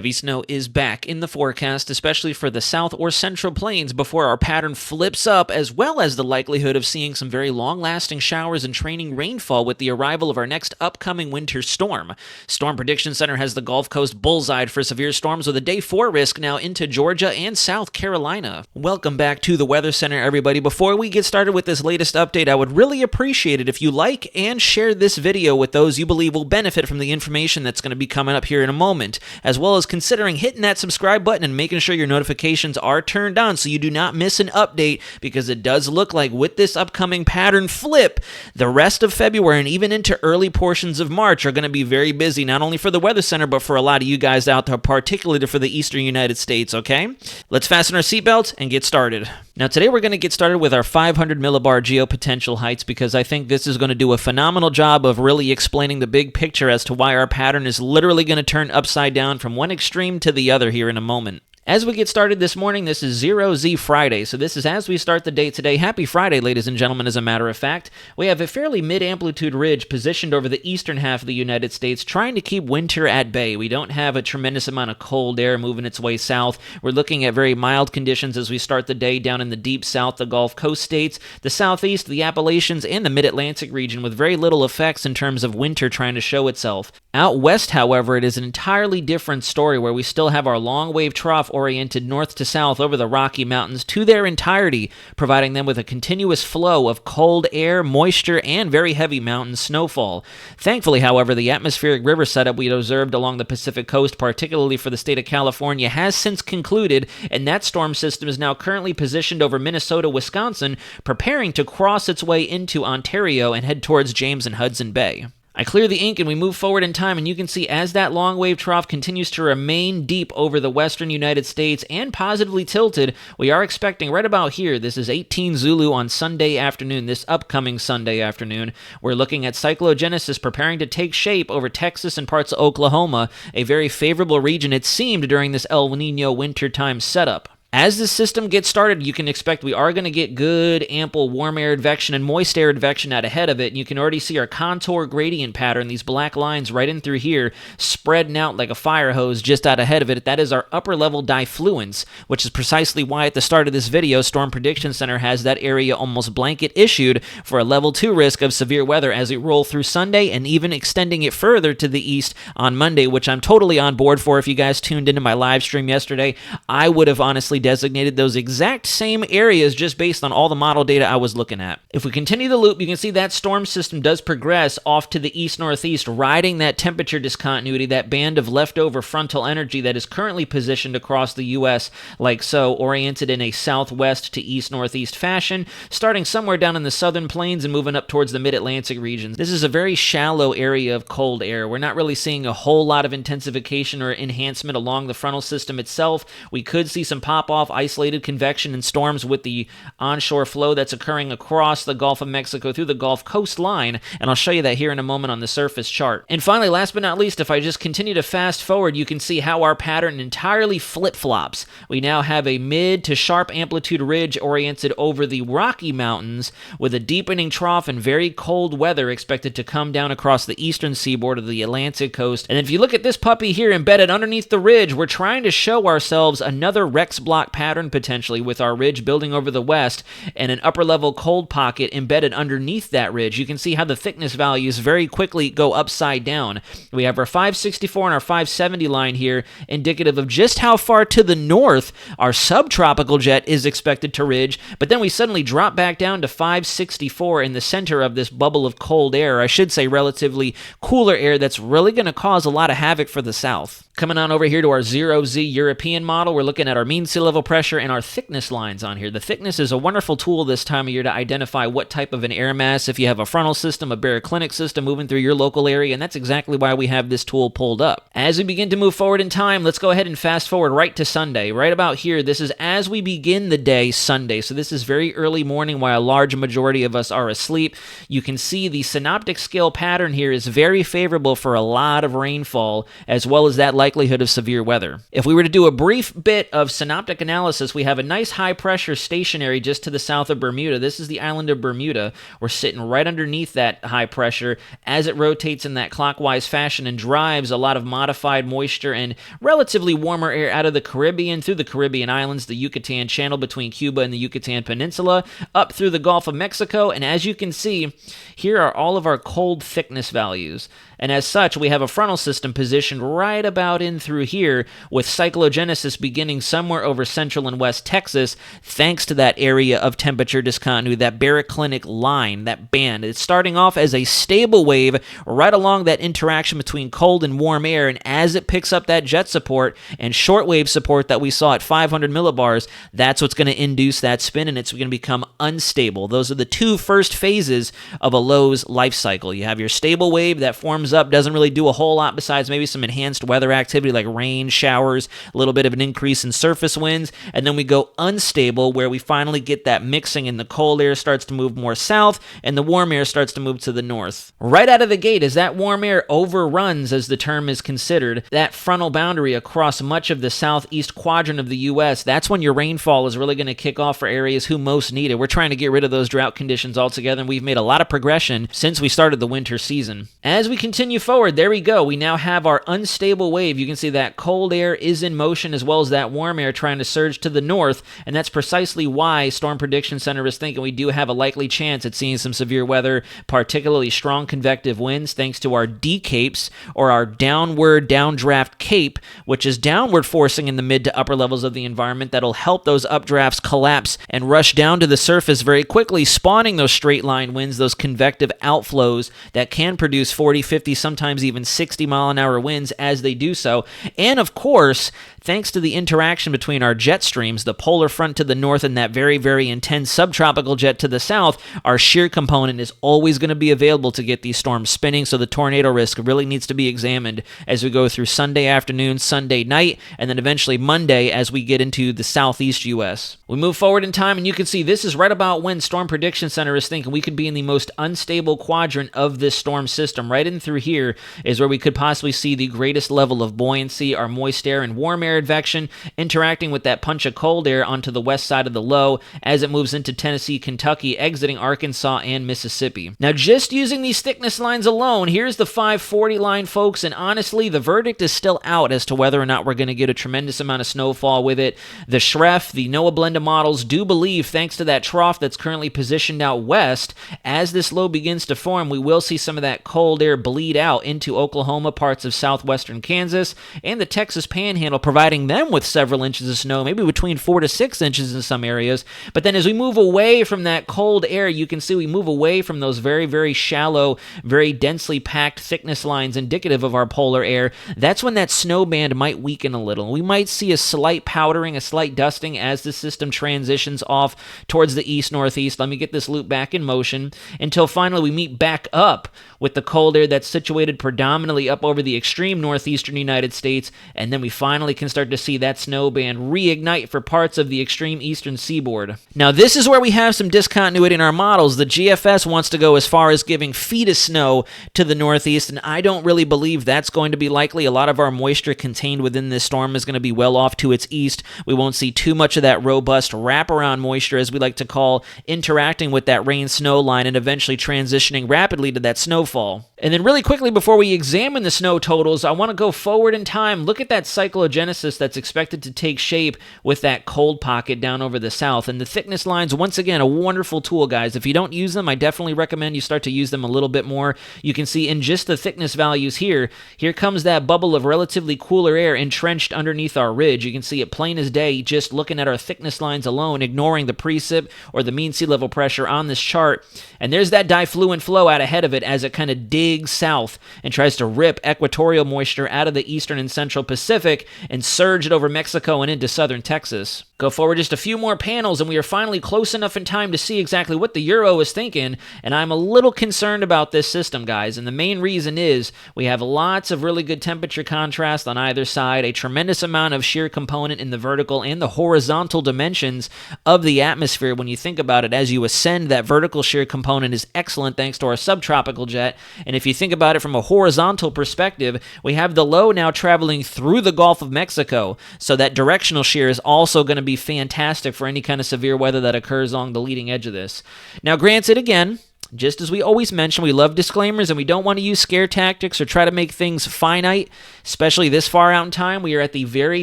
Heavy snow is back in the forecast, especially for the south or central plains before our pattern flips up, as well as the likelihood of seeing some very long-lasting showers and training rainfall with the arrival of our next upcoming winter storm. Storm Prediction Center has the Gulf Coast bullseyed for severe storms with a day 4 risk now into Georgia and South Carolina. Welcome back to the Weather Center, everybody. Before we get started with this latest update, I would really appreciate it if you like and share this video with those you believe will benefit from the information that's going to be coming up here in a moment, as well as considering hitting that subscribe button and making sure your notifications are turned on so you do not miss an update, because it does look like with this upcoming pattern flip, the rest of February and even into early portions of March are going to be very busy, not only for the Weather Center, but for a lot of you guys out there, particularly for the eastern United States, okay? Let's fasten our seatbelts and get started. Now, today we're going to get started with our 500 millibar geopotential heights, because I think this is going to do a phenomenal job of really explaining the big picture as to why our pattern is literally going to turn upside down from one extreme to the other here in a moment. As we get started this morning, this is 0Z Friday, so this is as we start the day today. Happy Friday, ladies and gentlemen, as a matter of fact. We have a fairly mid-amplitude ridge positioned over the eastern half of the United States, trying to keep winter at bay. We don't have a tremendous amount of cold air moving its way south. We're looking at very mild conditions as we start the day down in the deep south, the Gulf Coast states, the southeast, the Appalachians, and the mid-Atlantic region, with very little effects in terms of winter trying to show itself. Out west, however, it is an entirely different story, where we still have our long wave trough oriented north to south over the Rocky Mountains to their entirety, providing them with a continuous flow of cold air, moisture, and very heavy mountain snowfall. Thankfully, however, the atmospheric river setup we observed along the Pacific coast, particularly for the state of California, has since concluded, and that storm system is now currently positioned over Minnesota, Wisconsin, preparing to cross its way into Ontario and head towards James and Hudson Bay. I clear the ink and we move forward in time, and you can see as that long wave trough continues to remain deep over the western United States and positively tilted, we are expecting right about here, this is 18 Zulu on Sunday afternoon, this upcoming Sunday afternoon, we're looking at cyclogenesis preparing to take shape over Texas and parts of Oklahoma, a very favorable region it seemed during this El Nino wintertime setup. As this system gets started, you can expect we are going to get good, ample warm air advection and moist air advection out ahead of it, and you can already see our contour gradient pattern, these black lines right in through here, spreading out like a fire hose just out ahead of it. That is our upper level diffluence, which is precisely why at the start of this video, Storm Prediction Center has that area almost blanket issued for a level 2 risk of severe weather as we roll through Sunday, and even extending it further to the east on Monday, which I'm totally on board for. If you guys tuned into my live stream yesterday, I would have honestly designated those exact same areas just based on all the model data I was looking at. If we continue the loop, you can see that storm system does progress off to the east-northeast, riding that temperature discontinuity, that band of leftover frontal energy that is currently positioned across the U.S. like so, oriented in a southwest to east-northeast fashion, starting somewhere down in the southern plains and moving up towards the mid-Atlantic regions. This is a very shallow area of cold air. We're not really seeing a whole lot of intensification or enhancement along the frontal system itself. We could see some pop-off isolated convection and storms with the onshore flow that's occurring across the Gulf of Mexico through the Gulf coastline, and I'll show you that here in a moment on the surface chart. And finally, last but not least, if I just continue to fast forward, you can see how our pattern entirely flip-flops. We now have a mid to sharp amplitude ridge oriented over the Rocky Mountains with a deepening trough and very cold weather expected to come down across the eastern seaboard of the Atlantic coast. And if you look at this puppy here embedded underneath the ridge, we're trying to show ourselves another Rex block pattern potentially, with our ridge building over the west and an upper level cold pocket embedded underneath that ridge. You can see how the thickness values very quickly go upside down. We have our 564 and our 570 line here, indicative of just how far to the north our subtropical jet is expected to ridge, but then we suddenly drop back down to 564 in the center of this bubble of cold air, I should say relatively cooler air that's really going to cause a lot of havoc for the south. Coming on over here to our 0Z European model, we're looking at our mean sea level pressure and our thickness lines on here. The thickness is a wonderful tool this time of year to identify what type of an air mass, if you have a frontal system, a baroclinic system moving through your local area, and that's exactly why we have this tool pulled up. As we begin to move forward in time, let's go ahead and fast forward right to Sunday. Right about here, this is as we begin the day Sunday, so this is very early morning while a large majority of us are asleep. You can see the synoptic scale pattern here is very favorable for a lot of rainfall, as well as that likely likelihood of severe weather. If we were to do a brief bit of synoptic analysis, we have a nice high pressure stationary just to the south of Bermuda. This is the island of Bermuda. We're sitting right underneath that high pressure as it rotates in that clockwise fashion and drives a lot of modified moisture and relatively warmer air out of the Caribbean through the Caribbean islands, the Yucatan Channel between Cuba and the Yucatan Peninsula, up through the Gulf of Mexico, and as you can see, here are all of our cold thickness values. And as such, we have a frontal system positioned right about in through here, with cyclogenesis beginning somewhere over central and west Texas, thanks to that area of temperature discontinuity, that baroclinic line, that band. It's starting off as a stable wave right along that interaction between cold and warm air, and as it picks up that jet support and shortwave support that we saw at 500 millibars, that's what's going to induce that spin, and it's going to become unstable. Those are the two first phases of a low's life cycle. You have your stable wave that forms up, doesn't really do a whole lot besides maybe some enhanced weather activity like rain, showers, a little bit of an increase in surface winds, and then we go unstable where we finally get that mixing and the cold air starts to move more south and the warm air starts to move to the north. Right out of the gate, as that warm air overruns, as the term is considered, that frontal boundary across much of the southeast quadrant of the U.S., that's when your rainfall is really going to kick off for areas who most need it. We're trying to get rid of those drought conditions altogether, and we've made a lot of progression since we started the winter season. As we continue forward, there we go. We now have our unstable wave. You can see that cold air is in motion as well as that warm air trying to surge to the north, and that's precisely why Storm Prediction Center is thinking we do have a likely chance at seeing some severe weather, particularly strong convective winds, thanks to our D-capes, or our downward downdraft cape, which is downward forcing in the mid to upper levels of the environment that'll help those updrafts collapse and rush down to the surface very quickly, spawning those straight line winds, those convective outflows that can produce 40, 50, sometimes even 60 mile an hour winds as they do so. And of course, thanks to the interaction between our jet streams, the polar front to the north and that very, very intense subtropical jet to the south, our shear component is always going to be available to get these storms spinning, so the tornado risk really needs to be examined as we go through Sunday afternoon, Sunday night, and then eventually Monday as we get into the southeast U.S. We move forward in time, and you can see this is right about when Storm Prediction Center is thinking we could be in the most unstable quadrant of this storm system. Right in through here is where we could possibly see the greatest level of buoyancy, our moist air and warm air advection interacting with that punch of cold air onto the west side of the low as it moves into Tennessee, Kentucky, exiting Arkansas and Mississippi. Now, just using these thickness lines alone, here's the 540 line, folks, and honestly, the verdict is still out as to whether or not we're going to get a tremendous amount of snowfall with it. The SHREF, the NOAA blend of models, do believe, thanks to that trough that's currently positioned out west, as this low begins to form, we will see some of that cold air bleed out into Oklahoma, parts of southwestern Kansas, and the Texas Panhandle, providing them with several inches of snow, maybe between 4 to 6 inches in some areas. But then as we move away from that cold air, you can see we move away from those very, very shallow, very densely packed thickness lines indicative of our polar air. That's when that snow band might weaken a little. We might see a slight powdering, a slight dusting as the system transitions off towards the east-northeast. Let me get this loop back in motion until finally we meet back up with the cold air that's situated predominantly up over the extreme northeastern United States, and then we finally can start to see that snow band reignite for parts of the extreme eastern seaboard. Now, this is where we have some discontinuity in our models. The GFS wants to go as far as giving feet of snow to the northeast, and I don't really believe that's going to be likely. A lot of our moisture contained within this storm is going to be well off to its east. We won't see too much of that robust wraparound moisture, as we like to call, interacting with that rain-snow line and eventually transitioning rapidly to that snowfall. And then really quickly, before we examine the snow totals, I want to go forward in time. Look at that cyclogenesis that's expected to take shape with that cold pocket down over the south. And the thickness lines, once again, a wonderful tool, guys. If you don't use them, I definitely recommend you start to use them a little bit more. You can see in just the thickness values here comes that bubble of relatively cooler air entrenched underneath our ridge. You can see it plain as day just looking at our thickness lines alone, ignoring the precip or the mean sea level pressure on this chart. And there's that difluent flow out ahead of it as it kind of digs south and tries to rip equatorial moisture out of the eastern and central Pacific and surge it over Mexico and into southern Texas. Go forward just a few more panels, and we are finally close enough in time to see exactly what the Euro is thinking, and I'm a little concerned about this system, guys, and the main reason is we have lots of really good temperature contrast on either side, a tremendous amount of shear component in the vertical and the horizontal dimensions of the atmosphere. When you think about it, as you ascend, that vertical shear component is excellent thanks to our subtropical jet, and if you think about it from a horizontal perspective, we have the low now traveling through the Gulf of Mexico, so that directional shear is also going to be fantastic for any kind of severe weather that occurs along the leading edge of this. Now, granted, again, just as we always mention, we love disclaimers and we don't want to use scare tactics or try to make things finite, especially this far out in time. We are at the very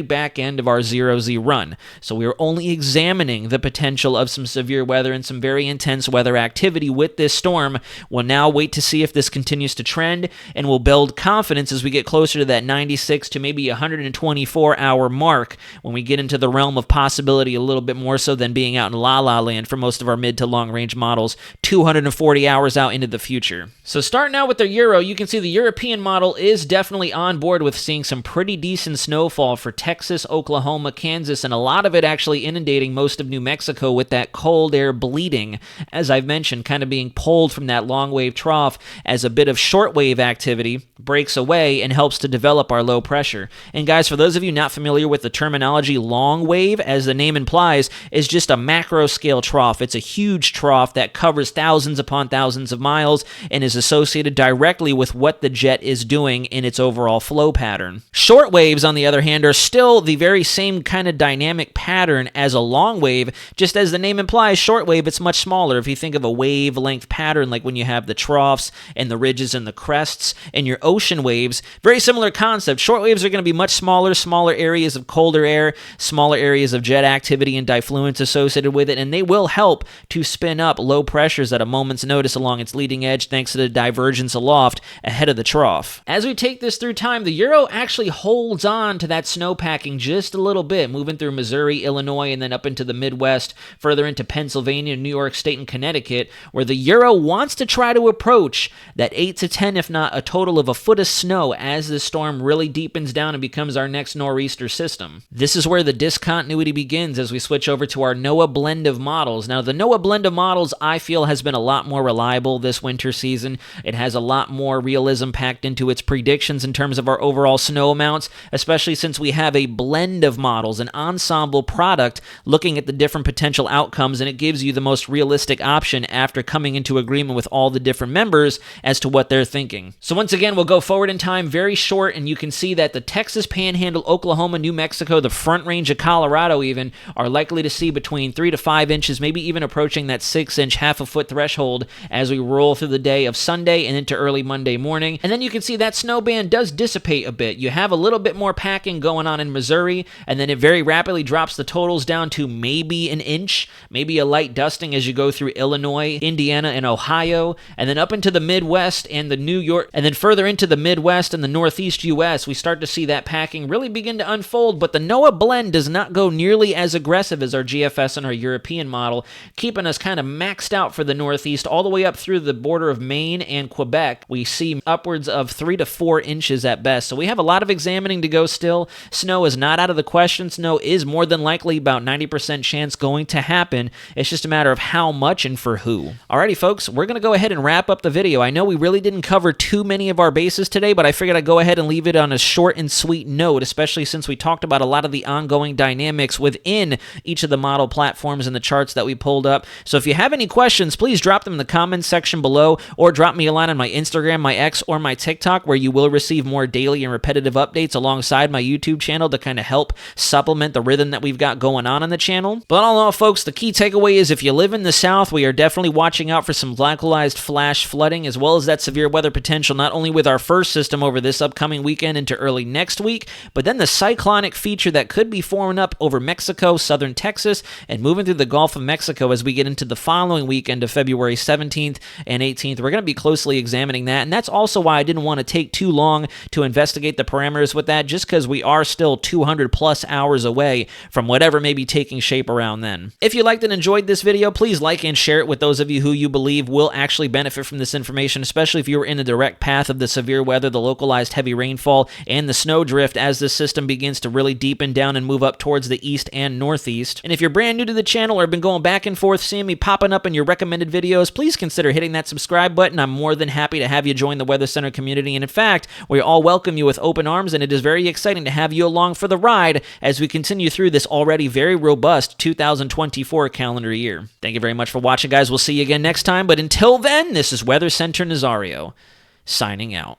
back end of our 0Z run, so we are only examining the potential of some severe weather and some very intense weather activity with this storm. We'll now wait to see if this continues to trend, and we'll build confidence as we get closer to that 96 to maybe 124-hour mark when we get into the realm of possibility a little bit more so than being out in la-la land for most of our mid to long-range models, 240 hours out into the future. So starting out with the Euro, you can see the European model is definitely on board with seeing some pretty decent snowfall for Texas, Oklahoma, Kansas, and a lot of it actually inundating most of New Mexico with that cold air bleeding, as I've mentioned, kind of being pulled from that long wave trough as a bit of short wave activity breaks away and helps to develop our low pressure. And guys, for those of you not familiar with the terminology, long wave, as the name implies, is just a macro scale trough. It's a huge trough that covers thousands upon thousands of miles and is associated directly with what the jet is doing in its overall flow pattern. Short waves, on the other hand, are still the very same kind of dynamic pattern as a long wave. Just as the name implies, short wave, it's much smaller. If you think of a wavelength pattern, like when you have the troughs and the ridges and the crests and your ocean waves, very similar concept. Short waves are going to be much smaller areas of colder air, smaller areas of jet activity and diffluence associated with it, and they will help to spin up low pressures at a moment's notice along its leading edge thanks to the divergence aloft ahead of the trough. As we take this through time, the Euro actually holds on to that snowpacking just a little bit, moving through Missouri, Illinois, and then up into the Midwest, further into Pennsylvania, New York State, and Connecticut, where the Euro wants to try to approach that 8 to 10, if not a total of a foot of snow as this storm really deepens down and becomes our next nor'easter system. This is where the discontinuity begins as we switch over to our NOAA blend of models. Now, the NOAA blend of models, I feel, has been a lot more reliable this winter season. It has a lot more realism packed into its predictions in terms of our overall snow amounts, especially since we have a blend of models, an ensemble product looking at the different potential outcomes, and it gives you the most realistic option after coming into agreement with all the different members as to what they're thinking. So once again, we'll go forward in time very short, and you can see that the Texas Panhandle, Oklahoma, New Mexico, the Front Range of Colorado even, are likely to see between 3 to 5 inches, maybe even approaching that 6-inch, half-a-foot threshold as we roll through the day of Sunday and into early Monday morning. And then you can see that snow band does dissipate a bit. You have a little bit more packing going on in Missouri, and then it very rapidly drops the totals down to maybe an inch, maybe a light dusting as you go through Illinois, Indiana, and Ohio, and then up into the Midwest and the New York, and then further into the Midwest and the Northeast U.S., we start to see that packing really begin to unfold, but the NOAA blend does not go nearly as aggressive as our GFS and our European model, keeping us kind of maxed out for the Northeast all the way up through the border of Maine and Quebec. We see upwards of 3 to 4 inches at best, so we have a lot of examining to go still. Snow is not out of the question. Snow is more than likely about 90% chance going to happen. It's just a matter of how much and for who. Alrighty, folks, we're going to go ahead and wrap up the video. I know we really didn't cover too many of our bases today, but I figured I'd go ahead and leave it on a short and sweet note, especially since we talked about a lot of the ongoing dynamics within each of the model platforms and the charts that we pulled up. So if you have any questions, please drop them in the comments section below, or drop me a line on my Instagram, my X, or my TikTok, where you will receive more daily and repetitive updates alongside my YouTube channel to kind of help supplement the rhythm that we've got going on the channel. But all in all, folks, the key takeaway is if you live in the South, we are definitely watching out for some localized flash flooding, as well as that severe weather potential, not only with our first system over this upcoming weekend into early next week, but then the cyclonic feature that could be forming up over Mexico, southern Texas, and moving through the Gulf of Mexico as we get into the following weekend of February 7th 17th and 18th. We're going to be closely examining that, and that's also why I didn't want to take too long to investigate the parameters with that, just because we are still 200 plus hours away from whatever may be taking shape around then. If you liked and enjoyed this video, please like and share it with those of you who you believe will actually benefit from this information, especially if you were in the direct path of the severe weather, the localized heavy rainfall, and the snowdrift as this system begins to really deepen down and move up towards the east and northeast. And if you're brand new to the channel or have been going back and forth seeing me popping up in your recommended videos, please consider hitting that subscribe button. I'm more than happy to have you join the Weather Center community, and in fact, we all welcome you with open arms, and it is very exciting to have you along for the ride as we continue through this already very robust 2024 calendar year. Thank you very much for watching, guys. We'll see you again next time, but until then, this is Weather Center Nazario, signing out.